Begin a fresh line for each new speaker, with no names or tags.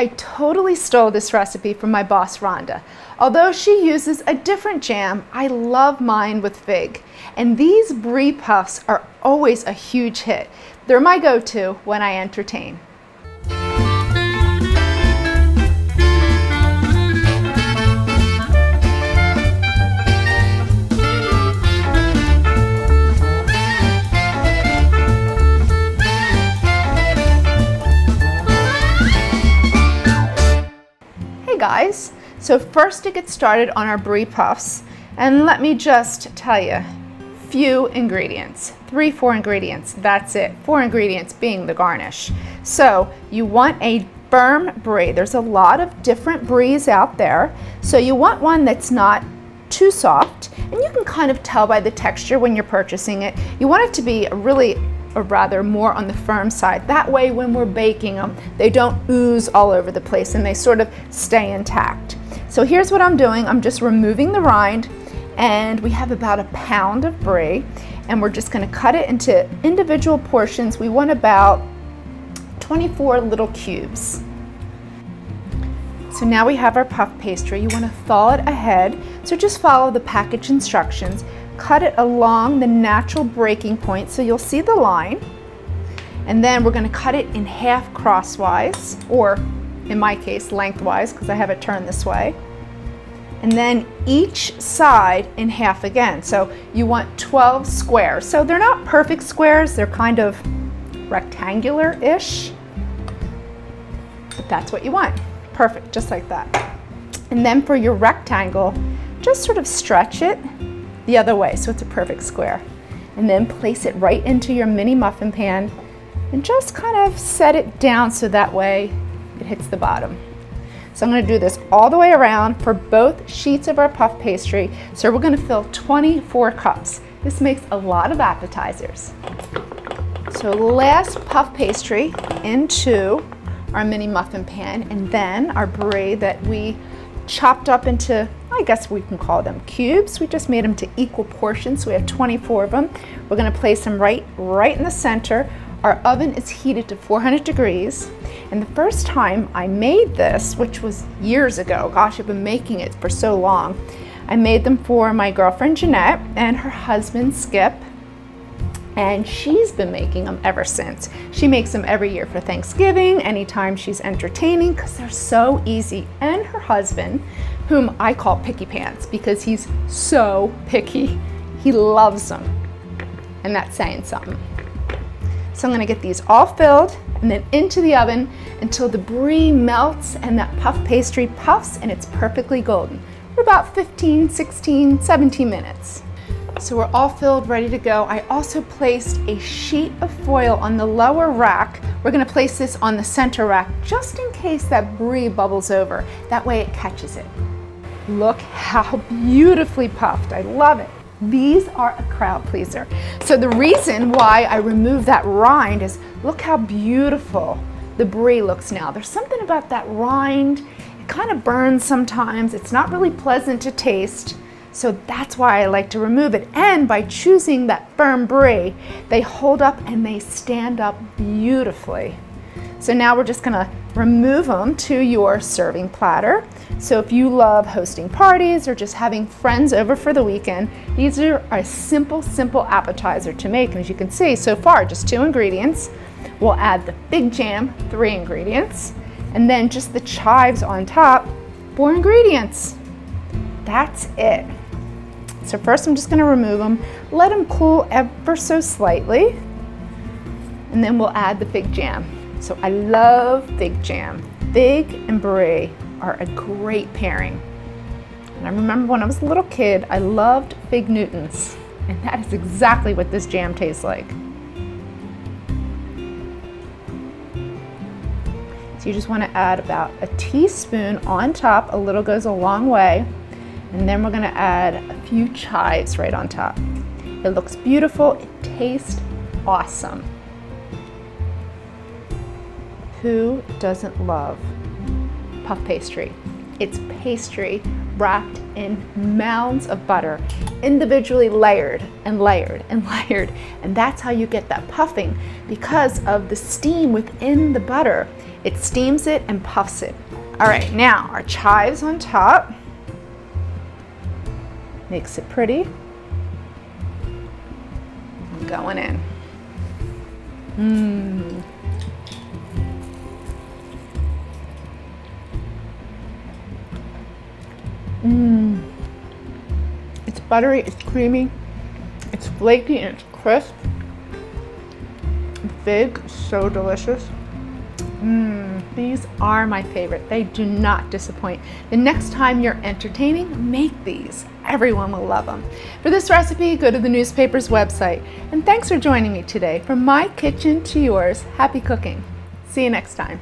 I totally stole this recipe from my boss, Rhonda. Although she uses a different jam, I love mine with fig. And these brie puffs are always a huge hit. They're my go-to when I entertain. Guys, so first to get started on our brie puffs, and let me just tell you, few ingredients, 3-4 ingredients, that's it. 4 ingredients being the garnish. So you want a firm brie. There's a lot of different bries out there, so you want one that's not too soft, and you can kind of tell by the texture when you're purchasing it. You want it to be or rather more on the firm side. That way when we're baking them, they don't ooze all over the place and they sort of stay intact. So here's what I'm doing. I'm just removing the rind, and we have about a pound of brie, and we're just gonna cut it into individual portions. We want about 24 little cubes. So now we have our puff pastry. You wanna thaw it ahead, so just follow the package instructions. Cut it along the natural breaking point so you'll see the line, and then we're going to cut it in half crosswise, or in my case lengthwise because I have it turned this way, and then each side in half again. So you want 12 squares. So they're not perfect squares, they're kind of rectangular-ish, but that's what you want. Perfect, just like that. And then for your rectangle, just sort of stretch it the other way so it's a perfect square, and then place it right into your mini muffin pan and just kind of set it down so that way it hits the bottom. So I'm going to do this all the way around for both sheets of our puff pastry. So we're going to fill 24 cups. This makes a lot of appetizers. So last puff pastry into our mini muffin pan, and then our brie that we chopped up into, I guess we can call them cubes. We just made them to equal portions, so we have 24 of them. We're going to place them right in the center. Our oven is heated to 400 degrees. And the first time I made this, which was years ago, gosh, I've been making it for so long, I made them for my girlfriend Jeanette and her husband Skip, and she's been making them ever since. She makes them every year for Thanksgiving, anytime she's entertaining, because they're so easy. And her husband, whom I call Picky Pants because he's so picky, he loves them, and that's saying something. So I'm going to get these all filled and then into the oven until the brie melts and that puff pastry puffs and it's perfectly golden for about 15, 16, 17 minutes. So we're all filled, ready to go. I also placed a sheet of foil on the lower rack. We're going to place this on the center rack just in case that brie bubbles over. That way it catches it. Look how beautifully puffed. I love it. These are a crowd pleaser. So the reason why I removed that rind is look how beautiful the brie looks now. There's something about that rind. It kind of burns sometimes. It's not really pleasant to taste. So that's why I like to remove it. And by choosing that firm brie, they hold up and they stand up beautifully. So now we're just gonna remove them to your serving platter. So if you love hosting parties or just having friends over for the weekend, these are a simple appetizer to make. And as you can see, so far, just 2 ingredients. We'll add the fig jam, 3 ingredients, and then just the chives on top, 4 ingredients. That's it. So first I'm just going to remove them, let them cool ever so slightly, and then we'll add the fig jam. So I love fig jam. Fig and brie are a great pairing. And I remember when I was a little kid, I loved Fig Newtons, and that is exactly what this jam tastes like. So you just want to add about a teaspoon on top. A little goes a long way. And then we're going to add a few chives right on top. It looks beautiful. It tastes awesome. Who doesn't love puff pastry? It's pastry wrapped in mounds of butter, individually layered and layered and layered. And that's how you get that puffing, because of the steam within the butter. It steams it and puffs it. All right, now our chives on top. Makes it pretty. Going in. Mmm. Mmm. It's buttery, it's creamy, it's flaky, and it's crisp. Fig, so delicious. Mmm, these are my favorite. They do not disappoint. The next time you're entertaining, make these. Everyone will love them. For this recipe, go to the newspaper's website. And thanks for joining me today. From my kitchen to yours, happy cooking. See you next time.